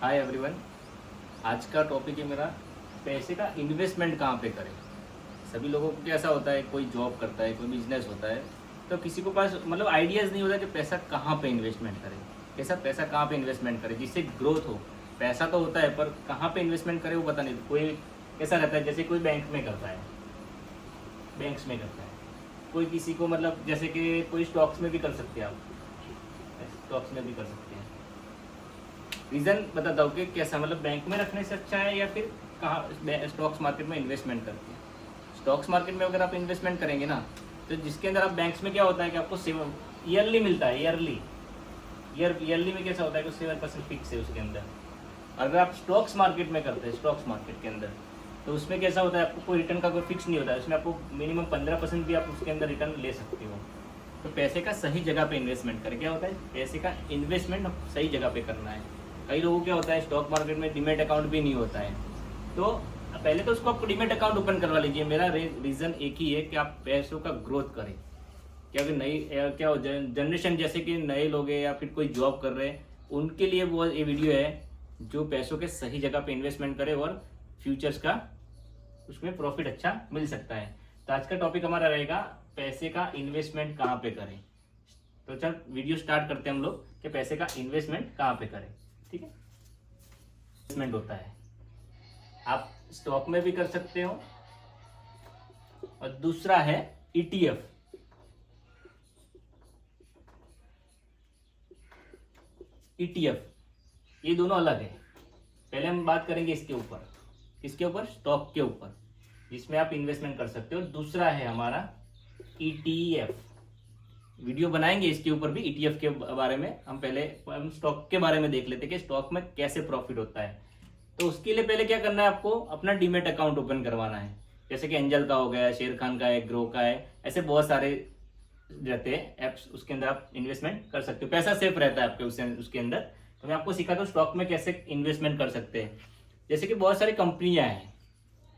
Hi everyone. आज का topic है मेरा पैसे का इन्वेस्टमेंट कहाँ पे करें। सभी लोगों को कैसा होता है, कोई जॉब करता है, कोई बिजनेस होता है, तो किसी को पास मतलब आइडियाज़ नहीं होता कि पैसा कहाँ पे इन्वेस्टमेंट करें, कैसा पैसा कहाँ पे इन्वेस्टमेंट करें जिससे ग्रोथ हो। पैसा तो होता है पर कहाँ पे इन्वेस्टमेंट करें वो पता नहीं। कोई कैसा रहता है, जैसे कोई बैंक में करता है, बैंक्स में करता है, कोई किसी को मतलब जैसे कि कोई स्टॉक्स में भी कर सकते हैं, आप स्टॉक्स में भी कर सकते हैं। रीज़न बताता हूँ कि कैसा, मतलब बैंक में रखने से अच्छा है या फिर कहाँ स्टॉक्स मार्केट में इन्वेस्टमेंट करते हैं। स्टॉक्स मार्केट में अगर आप इन्वेस्टमेंट करेंगे ना, तो जिसके अंदर आप बैंक्स में क्या होता है कि आपको ईयरली मिलता है। ईयरली में कैसा होता है कि 7% फिक्स है उसके अंदर। अगर आप स्टॉक्स मार्केट में करते हैं, स्टॉक्स मार्केट के अंदर, तो उसमें कैसा होता है, आपको कोई रिटर्न का कोई फिक्स नहीं होता है। उसमें आपको मिनिमम 15% भी आप उसके अंदर रिटर्न ले सकते हो। तो पैसे का सही जगह पे इन्वेस्टमेंट करें। क्या होता है, पैसे का इन्वेस्टमेंट सही जगह पे करना है। कई लोगों को क्या होता है, स्टॉक मार्केट में डीमैट अकाउंट भी नहीं होता है, तो पहले तो उसको आपको डीमैट अकाउंट ओपन करवा लीजिए। मेरा रीज़न एक ही है कि आप पैसों का ग्रोथ करें। क्या कि नई क्या हो जनरेशन, जैसे कि नए लोग हैं या फिर कोई जॉब कर रहे हैं, उनके लिए वो ये वीडियो है जो पैसों के सही जगह पे इन्वेस्टमेंट करे और फ्यूचर्स का उसमें प्रॉफिट अच्छा मिल सकता है। तो आज का टॉपिक हमारा रहेगा पैसे का इन्वेस्टमेंट कहाँ पे करें। तो चल वीडियो स्टार्ट करते हैं हम लोग कि पैसे का इन्वेस्टमेंट कहाँ पे करें। ठीक है, इन्वेस्टमेंट होता है, आप स्टॉक में भी कर सकते हो और दूसरा है ईटीएफ। ईटीएफ ये दोनों अलग है। पहले हम बात करेंगे इसके ऊपर स्टॉक के ऊपर, जिसमें आप इन्वेस्टमेंट कर सकते हो। दूसरा है हमारा ईटीएफ। वीडियो बनाएंगे इसके ऊपर भी, ईटीएफ के बारे में। हम स्टॉक के बारे में देख लेते हैं कि स्टॉक में कैसे प्रॉफिट होता है। तो उसके लिए पहले क्या करना है, आपको अपना डीमैट अकाउंट ओपन करवाना है। जैसे कि एंजल का हो गया, शेर खान का है, ग्रो का है, ऐसे बहुत सारे रहते हैं ऐप्स, उसके अंदर आप इन्वेस्टमेंट कर सकते हो। पैसा सेफ रहता है आपके उसके अंदर। तो मैं आपको सिखाता हूँ स्टॉक में कैसे इन्वेस्टमेंट कर सकते हैं। जैसे कि बहुत सारी कंपनियां हैं,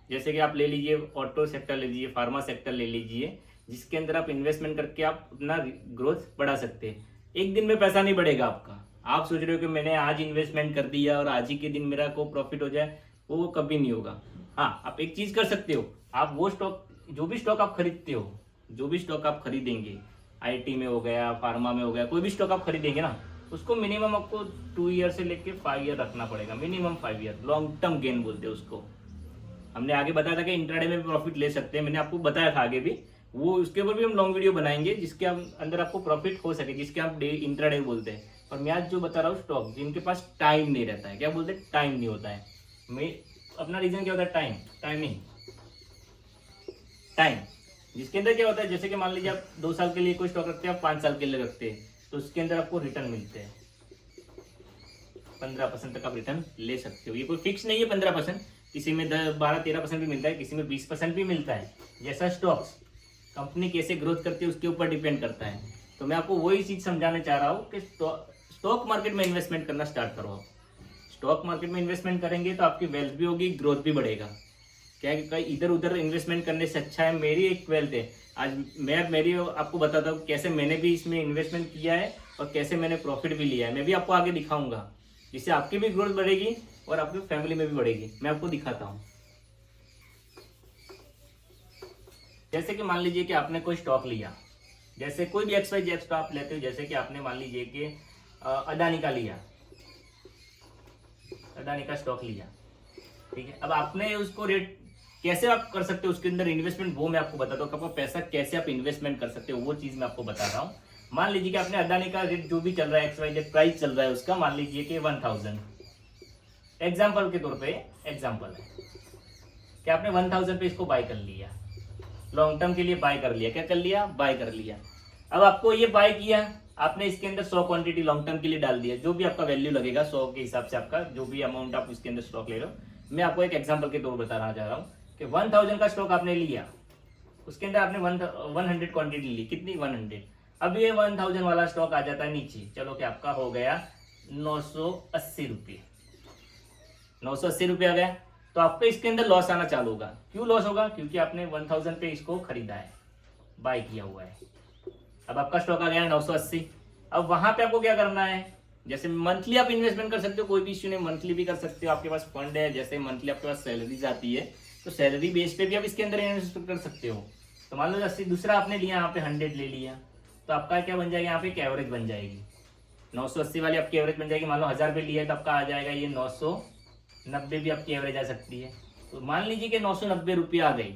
जैसे कि आप ले लीजिए ऑटो सेक्टर ले लीजिए, फार्मा सेक्टर ले लीजिए, जिसके अंदर आप इन्वेस्टमेंट करके आप अपना ग्रोथ बढ़ा सकते हैं। एक दिन में पैसा नहीं बढ़ेगा आपका। आप सोच रहे हो कि मैंने आज इन्वेस्टमेंट कर दिया और आज ही के दिन मेरा को प्रॉफिट हो जाए, वो कभी नहीं होगा। हाँ, आप एक चीज कर सकते हो, आप वो स्टॉक, जो भी स्टॉक आप खरीदते हो, जो भी स्टॉक आप खरीदेंगे, आईटी में हो गया, फार्मा में हो गया, कोई भी स्टॉक आप खरीदेंगे ना, उसको मिनिमम आपको 2 ईयर से लेके 5 ईयर रखना पड़ेगा। Minimum 5 year, long term gain बोलते हैं उसको। हमने आगे बताया था कि इंट्राडे में भी प्रॉफिट ले सकते हैं, मैंने आपको बताया था आगे भी, वो उसके ऊपर भी हम लॉन्ग वीडियो बनाएंगे जिसके अंदर आपको प्रॉफिट हो सके, जिसके आप डे इंट्राडे बोलते हैं। और मैं आज जो बता रहा हूँ स्टॉक, जिनके पास टाइम नहीं रहता है, क्या बोलते हैं, टाइम नहीं होता है। मैं अपना रीजन क्या होता है, टाइम। जिसके अंदर क्या होता है, जैसे कि मान लीजिए आप 2 साल के लिए कोई स्टॉक रखते हैं, आप 5 साल के लिए रखते हैं, तो उसके अंदर आपको रिटर्न मिलते हैं 15% तक आप रिटर्न ले सकते हो। ये कोई फिक्स नहीं है 15%, किसी में 12-13% भी मिलता है, किसी में 20% भी मिलता है। जैसा स्टॉक्स कंपनी कैसे ग्रोथ करती है उसके ऊपर डिपेंड करता है। तो मैं आपको वही चीज समझाना चाह रहा हूँ कि स्टॉक मार्केट में इन्वेस्टमेंट करना स्टार्ट करो। स्टॉक मार्केट में इन्वेस्टमेंट करेंगे तो आपकी वेल्थ भी होगी, ग्रोथ भी बढ़ेगा। क्या है कि कहीं इधर उधर इन्वेस्टमेंट करने से अच्छा है, मेरी एक वेल्थ है, आज मेरी आपको बताता हूँ कैसे मैंने भी इसमें इन्वेस्टमेंट किया है और कैसे मैंने प्रॉफिट भी लिया है। मैं भी आपको आगे दिखाऊंगा, जिससे आपकी भी ग्रोथ बढ़ेगी और आपकी फैमिली में भी बढ़ेगी। मैं आपको दिखाता हूँ। जैसे कि मान लीजिए कि आपने कोई स्टॉक लिया, जैसे कोई भी XYZ स्टॉक लेते हो, जैसे कि आपने मान लीजिए कि अडानी का लिया, अडानी का स्टॉक लिया, ठीक है। अब आपने उसको रेट कैसे आप कर सकते हो उसके अंदर इन्वेस्टमेंट, वो मैं आपको बताता हूँ। आपका पैसा कैसे आप इन्वेस्टमेंट कर सकते हो, वो चीज मैं आपको बता रहा हूँ। मान लीजिए कि आपने अडानी का रेट जो भी चल रहा है, XYZ प्राइस चल रहा है उसका, मान लीजिए कि 1000, एग्जाम्पल के तौर पर एग्जाम्पल है कि आपने 1000 पे इसको बाय कर लिया, लॉन्ग टर्म के लिए बाय कर लिया। क्या कर लिया, बाय कर लिया। अब आपको ये बाय किया, आपने इसके अंदर 100 क्वांटिटी लॉन्ग टर्म के लिए डाल दिया, जो भी आपका वैल्यू लगेगा 100 के हिसाब से, आपका जो भी अमाउंट आप इसके अंदर स्टॉक ले रहे हो। मैं आपको एक एग्जांपल के तौर बताना चाह रहा हूँ कि 1000 का स्टॉक आपने लिया, उसके अंदर आपने 100 क्वांटिटी ली, कितनी, 100। अब ये 1000 वाला स्टॉक आ जाता है नीचे, चलो कि आपका हो गया 980 रुपये, 980 रुपये आ गया। तो आपको इसके अंदर लॉस आना चालू होगा। क्यों लॉस होगा, क्योंकि आपने 1000 पे इसको खरीदा है, बाय किया हुआ है। अब आपका स्टॉक आ गया 980। अब वहां पे आपको क्या करना है, जैसे मंथली आप इन्वेस्टमेंट कर सकते हो, कोई भी इश्यू नहीं, मंथली भी कर सकते हो। आपके पास फंड है, जैसे मंथली आपके पास सैलरी आती है तो सैलरी बेस पे भी आप इसके अंदर इन्वेस्ट कर सकते हो। तो मान लो जैसे दूसरा आपने लिया, यहाँ पे 100 ले लिया, तो आपका क्या बन जाएगा, यहाँ पे एक एवरेज बन जाएगी 980 वाली आपकी एवरेज बन जाएगी। मान लो 1000 रुपये लिया है तो आपका आ जाएगा ये 990 भी आपकी एवरेज आ सकती है। तो मान लीजिए कि 990 रुपये आ गई,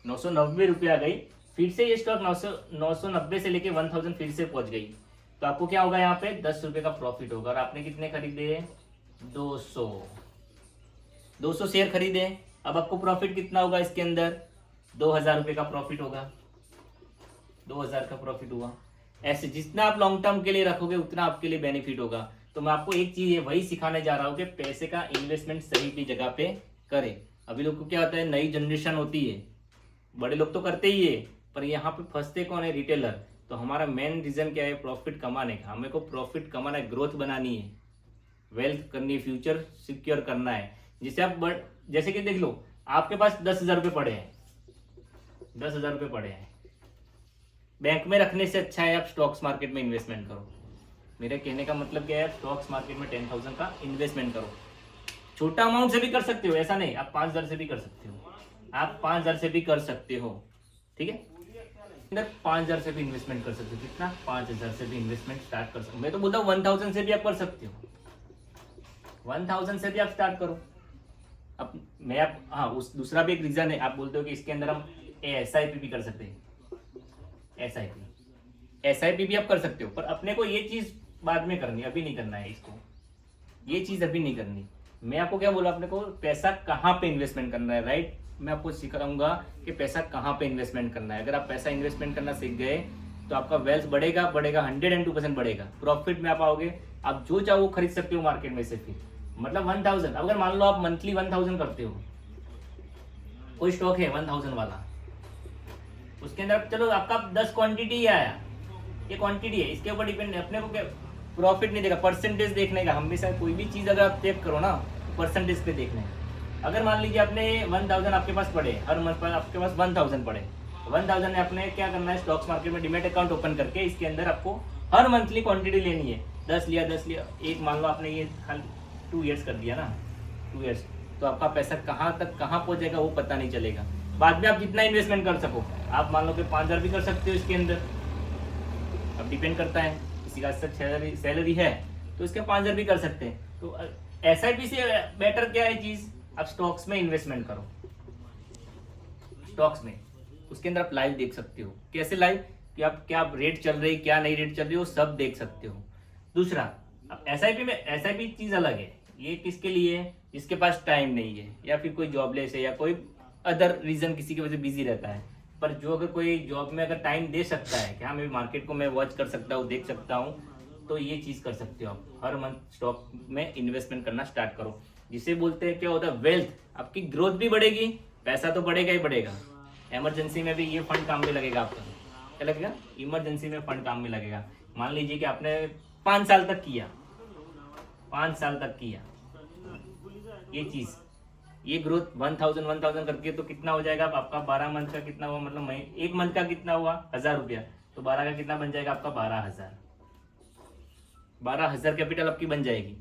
990 रुपये आ गई, फिर से ये स्टॉक 990 से लेके 1000 फिर से पहुंच गई, तो आपको क्या होगा, यहाँ पे 10 रुपये का प्रॉफिट होगा। और आपने कितने खरीदे, 200 शेयर खरीदे। अब आपको प्रॉफिट कितना होगा इसके अंदर, 2000 रुपये का प्रॉफिट होगा, 2000 का प्रॉफिट हुआ। ऐसे जितना आप लॉन्ग टर्म के लिए रखोगे उतना आपके लिए बेनिफिट होगा। तो मैं आपको एक चीज है वही सिखाने जा रहा हूँ कि पैसे का इन्वेस्टमेंट सही भी जगह पे करें। अभी लोग को क्या होता है, नई जनरेशन होती है, बड़े लोग तो करते ही है, पर यहाँ पे फंसते कौन है, रिटेलर। तो हमारा मेन रीजन क्या है, प्रॉफिट कमाने का। हमें को प्रॉफिट कमाना है, ग्रोथ बनानी है, वेल्थ करनी है, फ्यूचर सिक्योर करना है। जिससे आप जैसे कि देख लो, आपके पास 10,000 रुपये पड़े हैं, 10,000 रुपये पड़े हैं, बैंक में रखने से अच्छा है आप स्टॉक्स मार्केट में इन्वेस्टमेंट करो। मेरे कहने का मतलब क्या है, स्टॉक्स मार्केट में 10,000 का इन्वेस्टमेंट करो। छोटा अमाउंट से भी कर सकते हो, ऐसा नहीं, आप 5,000 से भी कर सकते हो, आप 5,000 से भी कर सकते हो, ठीक है। अंदर 5,000 से भी इन्वेस्टमेंट कर सकते हो। कितना, 5,000 से भी इन्वेस्टमेंट स्टार्ट कर सकते हो। मैं तो बोलता हूँ 1,000 से भी आप कर सकते हो, 1,000 से भी आप स्टार्ट करो। अब मैं आप हाँ, उस दूसरा भी एक रीजन है, आप बोलते हो कि इसके अंदर हम SIP भी कर सकते हैं। SIP भी आप कर सकते हो, पर अपने को ये चीज बाद में करनी, अभी नहीं करना है इसको, ये चीज अभी नहीं करनी। मैं आपको क्या बोला, अपने को पैसा कहाँ पे इन्वेस्टमेंट करना है, राइट। मैं आपको सिखाऊंगा कि पैसा कहाँ पे इन्वेस्टमेंट करना है। अगर आप पैसा इन्वेस्टमेंट करना सीख गए तो आपका वेल्थ बढ़ेगा, 102% बढ़ेगा। प्रॉफिट में आप आओगे, आप जो चाहो वो खरीद सकते हो मार्केट में से। फिर मतलब 1000, अगर मान लो आप मंथली 1000 करते हो, कोई स्टॉक है 1000 वाला, उसके अंदर चलो आपका 10 क्वांटिटी ही आया, ये क्वांटिटी है, इसके ऊपर डिपेंड है। अपने को क्या प्रॉफिट नहीं देगा, परसेंटेज देखने का। हमेशा कोई भी चीज अगर आप चेक करो ना, परसेंटेज पे देखना है। अगर मान लीजिए आपने 1000 आपके पास पड़े, हर मंथ पर आपके पास 1000 पड़े, 1000 ने आपने क्या करना है, स्टॉक्स मार्केट में डीमैट अकाउंट ओपन करके इसके अंदर आपको हर मंथली क्वांटिटी लेनी है। 10 लिया, एक मान लो आपने ये 2 ईयर्स कर दिया ना, 2 ईयर्स, तो आपका पैसा कहाँ तक कहाँ पहुंचेगा वो पता नहीं चलेगा। बाद में आप जितना इन्वेस्टमेंट कर सको, आप मान लो कि 5,000 भी कर सकते हो इसके अंदर, अब डिपेंड करता है, किसी का सैलरी है तो इसके 5,000 भी कर सकते हैं। तो SIP से बेटर क्या है चीज, आप स्टॉक्स में इन्वेस्टमेंट करो। स्टॉक्स में उसके अंदर आप लाइव देख सकते हो, कैसे लाइव, कि आप क्या रेट चल रही, क्या नई रेट चल रही हो, सब देख सकते हो। दूसरा, अब SIP में SIP चीज अलग है, ये किसके लिए है, जिसके पास टाइम नहीं है, या फिर कोई जॉबलेस है, या कोई अदर रीजन किसी की वजह से बिजी रहता है। पर जो अगर कोई जॉब में अगर टाइम दे सकता है कि हाँ मैं मार्केट को मैं वॉच कर सकता हूँ, देख सकता हूँ, तो ये चीज कर सकते हो आप। हर मंथ स्टॉक में इन्वेस्टमेंट करना स्टार्ट करो, जिसे बोलते हैं क्या होता है, वेल्थ। आपकी ग्रोथ भी बढ़ेगी, पैसा तो बढ़ेगा ही बढ़ेगा। इमरजेंसी में भी ये फंड काम में लगेगा आपका। क्या लगेगा, इमरजेंसी में फंड काम में लगेगा। मान लीजिए कि आपने 5 साल तक किया, 5 साल तक किया ये चीज, ये ग्रोथ 1000 करके, तो कितना हो जाएगा आपका, 12 मंथ का कितना हुआ, मतलब एक मंथ का कितना हुआ, 1000 रुपया, तो 12 का कितना बन जाएगा आपका, 12,000 कैपिटल आपकी बन जाएगी,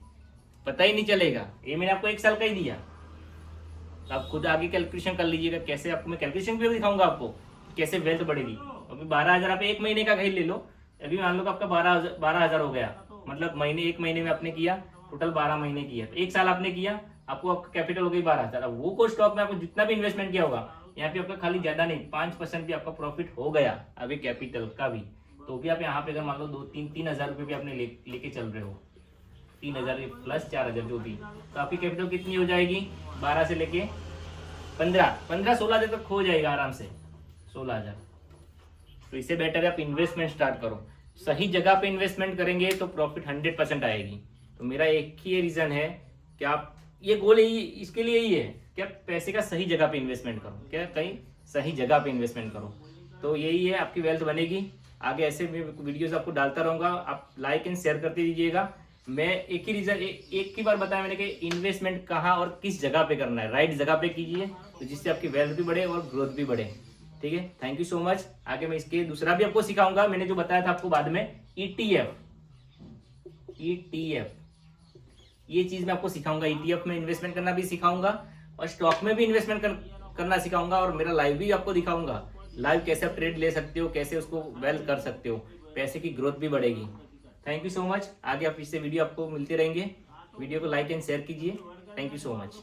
पता ही नहीं चलेगा। ये मैंने आपको 1 साल का ही दिया, तो आप खुद आगे कैलकुलेशन कर लीजिएगा कैसे। आपको मैं कैलकुलेशन भी दिखाऊंगा आपको कैसे वेल्थ बढ़ेगी। अभी 12,000 आप 1 महीने का खरीद ले लो, अभी मान लो आपका 12,000 हो गया, मतलब एक महीने में आपने किया, टोटल 12 महीने किया, तो 1 साल आपने किया, आपको आपका कैपिटल हो गई 12,000। अब वो को स्टॉक में आपको जितना भी इन्वेस्टमेंट किया होगा, यहाँ पे आपका खाली ज्यादा नहीं 5% भी आपका प्रॉफिट हो गया अभी कैपिटल का भी, तो भी आप यहाँ पे अगर मान लो 2-3 हज़ार रुपये भी आपने लेके चल रहे हो, 3,000 प्लस 4,000 जो भी, तो आपकी कैपिटल कितनी हो जाएगी, 12 से लेके 15-16 हज़ार तक हो जाएगा आराम से, 16,000। तो इससे बेटर है आप इन्वेस्टमेंट स्टार्ट करो। सही जगह पे इन्वेस्टमेंट करेंगे तो प्रॉफिट 100% आएगी। तो मेरा एक ही रीजन है कि आप, ये गोल ही इसके लिए ही है कि आप पैसे का सही जगह पे इन्वेस्टमेंट करो, क्या कहीं सही जगह पे इन्वेस्टमेंट करो, तो यही है, आपकी वेल्थ बनेगी। आगे ऐसे वीडियोस आपको डालता रहूंगा, आप लाइक एंड शेयर करते दीजिएगा। मैं एक ही रीजन एक ही बार बताया मैंने कि इन्वेस्टमेंट कहाँ और किस जगह पे करना है, राइट जगह पे कीजिए, तो जिससे आपकी वेल्थ भी बढ़े और ग्रोथ भी बढ़े। ठीक है, थैंक यू सो मच। आगे मैं इसके दूसरा भी आपको सिखाऊंगा, मैंने जो बताया था आपको बाद में, ETF ETF, ये चीज़ मैं आपको सिखाऊंगा। ETF में इन्वेस्टमेंट करना भी सिखाऊंगा और स्टॉक में भी इन्वेस्टमेंट करना सिखाऊंगा, और मेरा लाइव भी आपको दिखाऊंगा, लाइव कैसे आप ट्रेड ले सकते हो, कैसे उसको वेल कर सकते हो, पैसे की ग्रोथ भी बढ़ेगी। Thank you so much. आगे आप इससे वीडियो आपको मिलते रहेंगे। वीडियो को लाइक एंड शेयर कीजिए। Thank you so much.